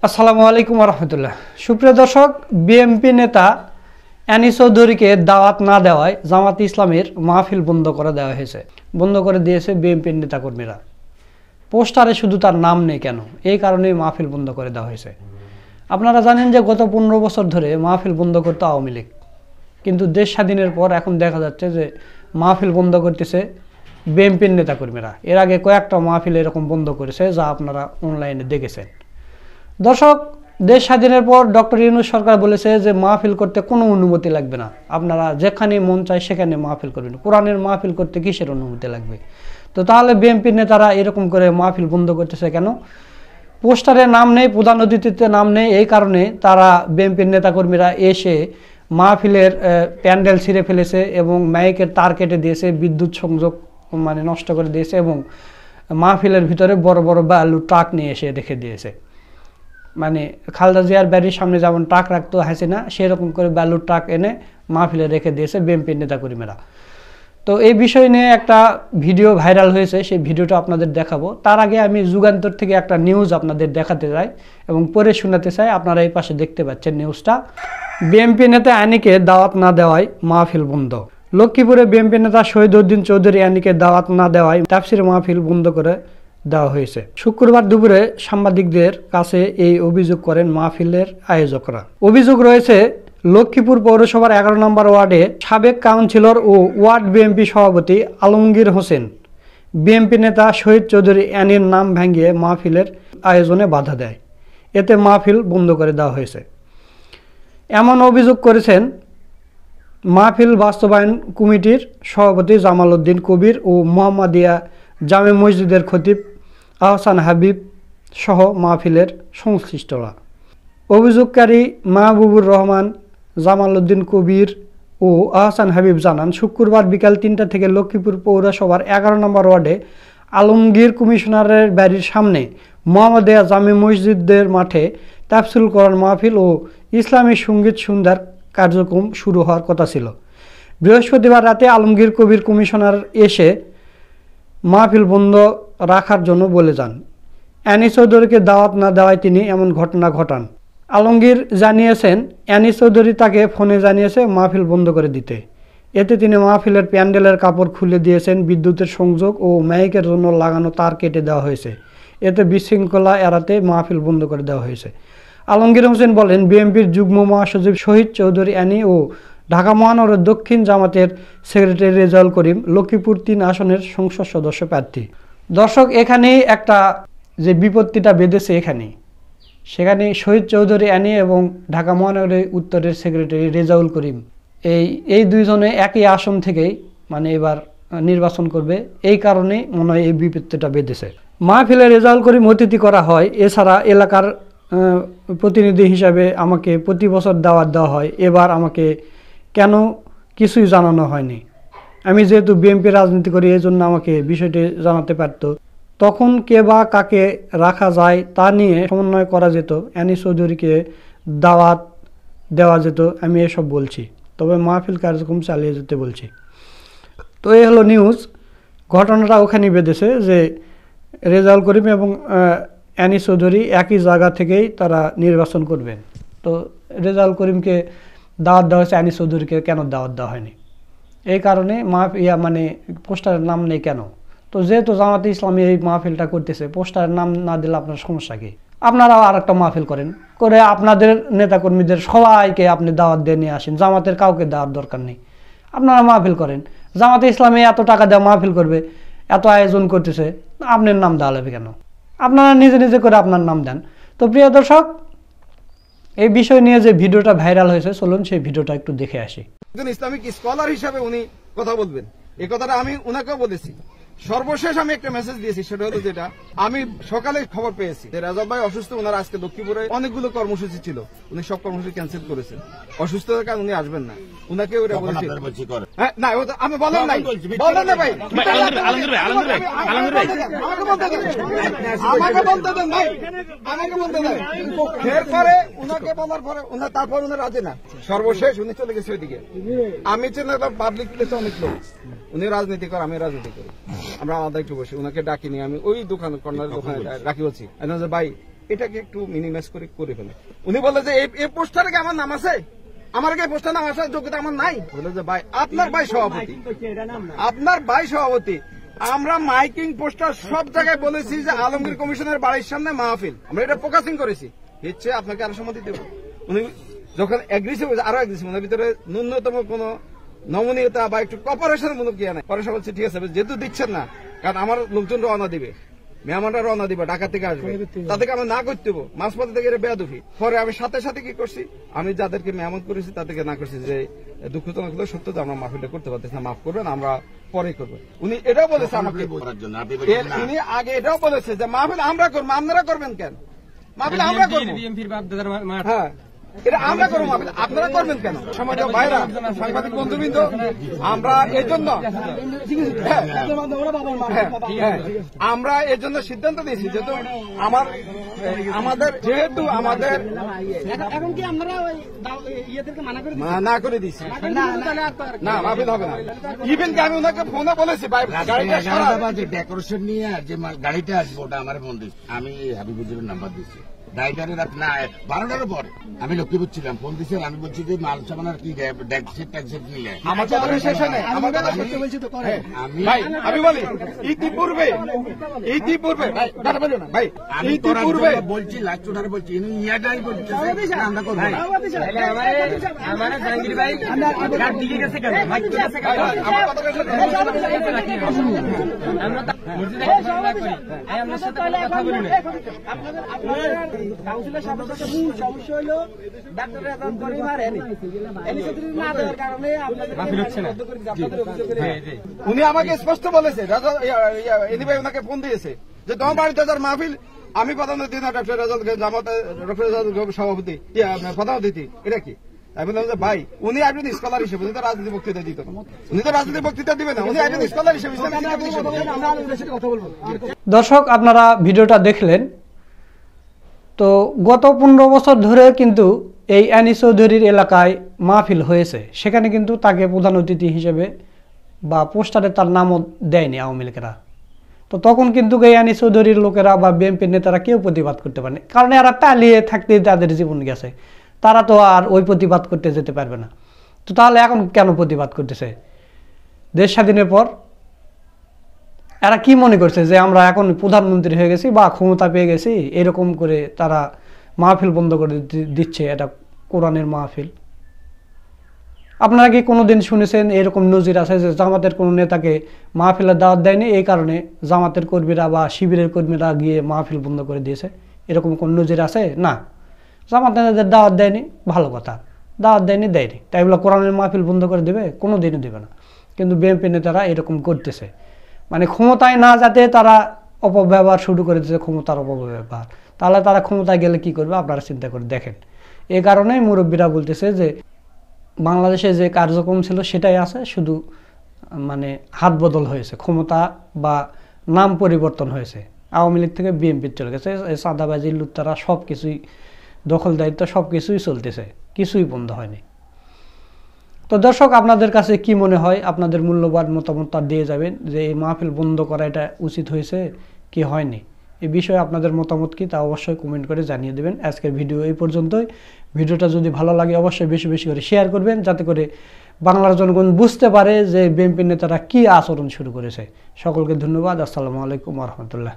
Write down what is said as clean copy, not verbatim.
আসসালামু আলাইকুম রহমতুল্লাহ। সুপ্রিয় দর্শক, বিএনপি নেতা আনি চৌধুরীকে দাওয়াত না দেওয়ায় জামাত ইসলামের মাহফিল বন্ধ করে দেওয়া হয়েছে। বন্ধ করে দিয়েছে বিএনপির নেতাকর্মীরা। পোস্টারে শুধু তার নাম নেই কেন, এই কারণেই মাহফিল বন্ধ করে দেওয়া হয়েছে। আপনারা জানেন যে গত 15 বছর ধরে মাহফিল বন্ধ করতো আওয়ামী লীগ, কিন্তু দেশ স্বাধীনের পর এখন দেখা যাচ্ছে যে মাহফিল বন্ধ করতেছে বিএনপির নেতাকর্মীরা। এর আগে কয়েকটা মাহফিল এরকম বন্ধ করেছে, যা আপনারা অনলাইনে দেখেছেন। দর্শক, দেশ স্বাধীনের পর ডক্টর ইউনূস সরকার বলেছে যে মাহফিল করতে কোনো অনুমতি লাগবে না, আপনারা যেখানে মন চায় সেখানে মাহফিল করবেন। কোরআনের মাহফিল করতে কিসের অনুমতি লাগবে? তো তাহলে বিএনপির নেতারা এরকম করে মাহফিল বন্ধ করতেছে কেন? পোস্টারে নাম নেই, প্রধান অতিথিতে নাম নেই, এই কারণে তারা বিএনপির নেতাকর্মীরা এসে মাহফিলের প্যান্ডেল ছিঁড়ে ফেলেছে এবং মাইকের তার কেটে দিয়েছে, বিদ্যুৎ সংযোগ নষ্ট করে দিয়েছে এবং মাহফিলের ভিতরে বড় বড় বালু ট্রাক নিয়ে এসে রেখে দিয়েছে। খালেদা জিয়ার বাড়ির সামনে যেমন ট্রাক রাখতো হাসিনা, সেরকম করে বালুর ট্রাক এনে মাহফিলে রেখে দিয়েছে বিএনপির নেতাকর্মীরা। তো এই বিষয় নিয়ে একটা ভিডিও ভাইরাল হয়েছে, সেই ভিডিওটা আপনাদের দেখাবো। তার আগে আমি যুগান্তর থেকে একটা নিউজ আপনাদের দেখাতে চাই এবং পরে শোনাতে চাই। আপনারা এই পাশে দেখতে পাচ্ছেন নিউজটা। বিএনপি নেতা আনিকে দাওয়াত না দেওয়ায় মাহফিল বন্ধ। লক্ষ্মীপুরে বিএনপি নেতা শহীদউদ্দিন চৌধুরী আনিকে দাওয়াত না দেওয়ায় তাফসির মাহফিল বন্ধ করে দেওয়া হয়েছে। শুক্রবার দুপুরে সাংবাদিকদের কাছে এই অভিযোগ করেন মাহফিলের আয়োজকরা। অভিযোগ রয়েছে লক্ষ্মীপুর পৌরসভার 11 নম্বর ওয়ার্ডে সাবেক কাউন্সিলর ও ওয়ার্ড বিএনপি সভাপতি আলমগীর হোসেন বিএনপি নেতা শহীদ চৌধুরী আনির নাম ভাঙিয়ে মাহফিলের আয়োজনে বাধা দেয়। এতে মাহফিল বন্ধ করে দেওয়া হয়েছে, এমন অভিযোগ করেছেন মাহফিল বাস্তবায়ন কমিটির সভাপতি জামাল উদ্দিন কবির ও মোহাম্মদিয়া জামে মসজিদের খতিব আহসান হাবিব সহ মাহফিলের সংশ্লিষ্টরা। অভিযোগকারী মাহবুবুর রহমান, জামাল উদ্দিন কবির ও আহসান হাবিব জানান, শুক্রবার বিকাল 3টা থেকে লক্ষ্মীপুর পৌরসভার 11 নম্বর ওয়ার্ডে আলমগীর কমিশনারের বাড়ির সামনে মোহাম্মদিয়া জামে মসজিদের মাঠে তাফসিরুল কোরআন মাহফিল ও ইসলামী সঙ্গীত সন্ধ্যার কার্যক্রম শুরু হওয়ার কথা ছিল। বৃহস্পতিবার রাতে আলমগীর কবির কমিশনার এসে মাহফিল বন্ধ রাখার জন্য বলে যান। আনি চৌধুরীকে দাওয়াত না দেওয়ায় তিনি এমন ঘটনা ঘটান। আলমগীর জানিয়েছেন, আনি চৌধুরী তাকে ফোনে জানিয়েছে মাহফিল বন্ধ করে দিতে। এতে তিনি মাহফিলের প্যান্ডেলের কাপড় খুলে দিয়েছেন, বিদ্যুতের সংযোগ ও মাইকের জন্য লাগানো তার কেটে দেওয়া হয়েছে। এতে বিশৃঙ্খলা এড়াতে মাহফিল বন্ধ করে দেওয়া হয়েছে। আলমগীর হোসেন বলেন, বিএনপির যুগ্ম মহাসচিব শহীদ চৌধুরী আনি ও ঢাকা মহানগরের দক্ষিণ জামাতের সেক্রেটারি রেজাউল করিম লক্ষ্মীপুর 3 আসনের সংসদ সদস্য প্রার্থী। দর্শক, এখানেই একটা যে বিপত্তিটা বেঁধেছে, সেখানে শহীদ চৌধুরী আনি এবং ঢাকা মহানগরের উত্তরের সেক্রেটারি রেজাউল করিম এই দুইজনে একই আসন থেকেই এবার নির্বাচন করবে। এই কারণে মনে হয় এই বিপত্তিটা বেঁধেছে। মাহফিলে রেজাউল করিম অতিথি করা হয়। এছাড়া এলাকার প্রতিনিধি হিসাবে আমাকে প্রতি বছর দাওয়াত দেওয়া হয়, এবার আমাকে কেন কিছুই জানানো হয়নি। আমি যেহেতু বিএনপি রাজনীতি করি, এই জন্য আমাকে বিষয়টি জানাতে পারত। তখন কে বা কাকে রাখা যায় তা নিয়ে সমন্বয় করা যেত, আনি চৌধুরীকে দাওয়াত দেওয়া যেত, আমি এসব বলছি। তবে মাহফিল কার্যক্রম চালিয়ে যেতে বলছি। তো এই হলো নিউজ। ঘটনাটা ওখানেই বেঁধেছে যে রেজাউল করিম এবং আনি চৌধুরী একই জায়গা থেকেই তারা নির্বাচন করবেন। তো রেজাউল করিমকে দাওয়াত দেওয়া হয়েছে, আনি চৌধুরীকে কেন দাওয়াত দেওয়া হয়নি? এই কারণে পোস্টারের নাম নেই কেন? তো যেহেতু জামাতে ইসলামী এই মাহফিলটা করতেছে, পোস্টারের নাম না দিলে আপনার সমস্যা কি? আপনারাও আর একটা মাহফিল করে আপনাদের নেতাকর্মীদের সবাইকে আপনি দাওয়াত দিয়ে নিয়ে আসেন। জামাতের কাউকে দেওয়ার দরকার নেই, আপনারা মাহফিল করেন। জামাতে ইসলামী এত টাকা দেওয়া মাহফিল করবে, এত আয়োজন করতেছে, আপনার নাম দেওয়া লাগবে কেন? আপনারা নিজে নিজে করে আপনার নাম দেন। তো প্রিয় দর্শক, এই বিষয় নিয়ে যে ভিডিওটা ভাইরাল হয়েছে, চলুন সেই ভিডিওটা একটু দেখে আসি। একজন ইসলামিক স্কলার হিসাবে উনি কথা বলবেন, এই কথাটা আমি উনাকেও বলেছি। সর্বশেষ আমি একটা মেসেজ দিয়েছি, সেটা হলো যেটা আমি সকালে খবর পেয়েছি যে রাজব ভাই অসুস্থ। ওনার আজকে লক্ষ্মীপুরে অনেকগুলো কর্মসূচি ছিল, উনি সব কর্মসূচি ক্যান্সেল করেছেন। অসুস্থতার কারণে উনি আসবেন না, উনাকে ওরা বলেছি। না, আমি বলেন নাই, বলেন না ভাই, আমাকে বলতে দেন ভাই, আমাকে বলতে দেন। এরপরে উনাকে বলার পরে তারপর উনি রাজি না, সর্বশেষ উনি চলে গেছে ওইদিকে। আমি ছিলাম পাবলিক প্লেসে, অনেক লোক, উনি রাজনীতি করে, আমি রাজনীতি করি। আমরা আমাদের একটু বসে, উনাকে ডাকিনি, আমি ওই দোকানে কর্নারের দোকানে রাখি বলছি ভাই এটাকে একটু মিনিমাইজ করে ফেলে। উনি বলে যে এই পোস্টারে কি আমার নাম আছে, আমার কি পোস্টার নাম আসার যোগ্যতা আমার নাই? বলে যে ভাই আপনার ভাই সভাপতি, আপনার ভাই সভাপতি, আমরা মাইকিং পোস্টার সব জায়গায় বলেছি যে আলমগীর কমিশনের বাড়ির সামনে মাহফিল, আমরা এটা ফোকাসিং করেছি, হচ্ছে আপনাকে আরো সম্মতি দেব। উনি যখন অ্যাগ্রেসিভ হয়েছে, আরো অ্যাগ্রেসিভ, ওনার ভিতরে ন্যূনতম কোনো নমনীয়তা বা একটু কপারেশনের মূলক ইয়ে নাই। পরে সব বলছে ঠিক আছে যেহেতু দিচ্ছেন না, কারণ আমার লোকজন রওনা দিবে, মেহমানরা রওনা দিবে, ঢাকা থেকে আসবে, তাদেরকে আমি না করতে হবো, মাঝপথে থেকে বেয়াদুফি। পরে আমি সাথে সাথে কি করছি, আমি যাদেরকে মেহমান করেছি তাদেরকে না করছি যে দুঃখজনক হলো সত্য যে আমরা মাহফিলটা করতে পারতেছি না, মাফ করবেন, আমরা পরে করবো। উনি এটাও বলেছে আমাকে, উনি আগে এটাও বলেছে যে মাহফিল আমরা করবো, আপনারা করবেন কেন? মাহফিল আমরা করবো, হ্যাঁ এটা আমরা করবো, মাহফিল আপনারা করবেন কেন? সমাজের ভাইরা, সাংবাদিক বন্ধুবৃন্দ, আমরা এই জন্য আমরা এর জন্য সিদ্ধান্ত নিয়েছি, যেহেতু আমাদের এখন কি আপনারা ইয়েদেরকে না করে দিচ্ছি, না মাহফিল হবে না। ইভেন কি আমি ওনাকে ফোনে বলেছি ভাই গাড়িটা ডেকোরেশন নিয়ে যে গাড়িটা আসবো ওটা আমার ফোন দিচ্ছি, আমি হাবিবুজ্জের নাম্বার দিচ্ছি ড্রাইভারের রাত না 12টার পর আমি লক্ষ্মীপুর ছিলাম, ফোন দিচ্ছি, আমি বলছি যে মাল সামানার কি ট্যাক্সের নিয়ে আমার কথা শেষ হয় নাই, আমার কথা ভাই আমি বলি ইতিপূর্বে ভাই ইতিপূর্বে বলছি লাস্ট ওটারে বলছি ইয়াটাই বলতেছে আমরা করবো না। আমার জাহাঙ্গীর ভাই কার দিকে গেছে কেন আমার কথা আমরা সাথে কথা বলি না। কাউন্সিলের সদস্যদের মূল সমস্যা হলো ডাক্তার রেজাল্ট করে মারেন, এলিজিবিলিটি না দেওয়ার কারণে আপনাদের হচ্ছে না। উনি আমাকে স্পষ্ট বলেছে, এনি ভাই ওনাকে ফোন দিয়েছে যে তোমার বাড়িতে যার মাহফিল, আমি প্রধান অতিথি না, ডক্টর রেজাউল জামাত, ডক্টর রেজাউল সভাপতি, প্রধান অতিথি, এটা কি? আমি বললাম যে ভাই উনি একজন স্কলার হিসেবে, উনি তো রাজনীতি বক্তৃতা দিত না, উনি তো রাজনীতি বক্তৃতা দিবে না, উনি একজন স্কলার হিসেবে। দর্শক আপনারা ভিডিওটা দেখলেন, তো গত 15 বছর ধরে কিন্তু এই আনিস চৌধুরীর এলাকায় মাহফিল হয়েছে, সেখানে কিন্তু তাকে প্রধান অতিথি হিসেবে বা পোস্টারে তার নামও দেয়নি আওয়ামী লীগেরা। তো তখন কিন্তু এই আনিস চৌধুরীর লোকেরা বা বিএনপির নেতারা কেউ প্রতিবাদ করতে পারেনি, কারণ এরা পালিয়ে থাকতে তাদের জীবন গেছে, তারা তো আর ওই প্রতিবাদ করতে যেতে পারবে না। তো তাহলে এখন কেন প্রতিবাদ করতেছে? দেশ স্বাধীনের পর এরা কি মনে করছে যে আমরা এখন প্রধানমন্ত্রী হয়ে গেছি বা ক্ষমতা পেয়ে গেছি, এরকম করে তারা মাহফিল বন্ধ করে দিচ্ছে, এটা কোরআনের মাহফিল। আপনারা কি কোনোদিন শুনেছেন এরকম নজির আছে যে জামাতের কোনো নেতাকে মাহফিলের দাওয়াত দেয়নি, এই কারণে জামাতের কর্মীরা বা শিবিরের কর্মীরা গিয়ে মাহফিল বন্ধ করে দিয়েছে? এরকম কোন নজির আছে? না, জামাত নেতাদের দাওয়াত দেয়নি, ভালো কথা, দাওয়াত দেয়নি, তাই বলে কোরআনের মাহফিল বন্ধ করে দেবে? কোনো দিনও দেবে না। কিন্তু বিএনপি নেতারা এরকম করতেছে, মানে ক্ষমতায় না যাতে তারা অপব্যবহার শুরু করে দিচ্ছে, ক্ষমতার অপব্যবহার। তাহলে তারা ক্ষমতায় গেলে কি করবে আপনারা চিন্তা করে দেখেন। এই কারণেই মুরব্বীরা বলতেছে যে বাংলাদেশে যে কার্যক্রম ছিল সেটাই আছে, শুধু মানে হাত বদল হয়েছে, ক্ষমতা বা নাম পরিবর্তন হয়েছে, আওয়ামী লীগ থেকে বিএনপি চলে গেছে, চাঁদাবাজি, লুটতারা, সব কিছুই, দখল দায়িত্ব সব কিছুই চলতেছে, কিছুই বন্ধ হয়নি। তো দর্শক আপনাদের কাছে কি মনে হয়? আপনাদের মূল্যবান মতামতটা দিয়ে যাবেন যে এই মাহফিল বন্ধ করা এটা উচিত হয়েছে কি হয়নি, এই বিষয়ে আপনাদের মতামত কি তা অবশ্যই কমেন্ট করে জানিয়ে দেবেন। আজকের ভিডিও এই পর্যন্তই। ভিডিওটা যদি ভালো লাগে অবশ্যই বেশি বেশি করে শেয়ার করবেন, যাতে করে বাংলার জনগণ বুঝতে পারে যে বিএনপি নেতারা কি আচরণ শুরু করেছে। সকলকে ধন্যবাদ। আসসালামু আলাইকুম ওয়া রাহমাতুল্লাহ।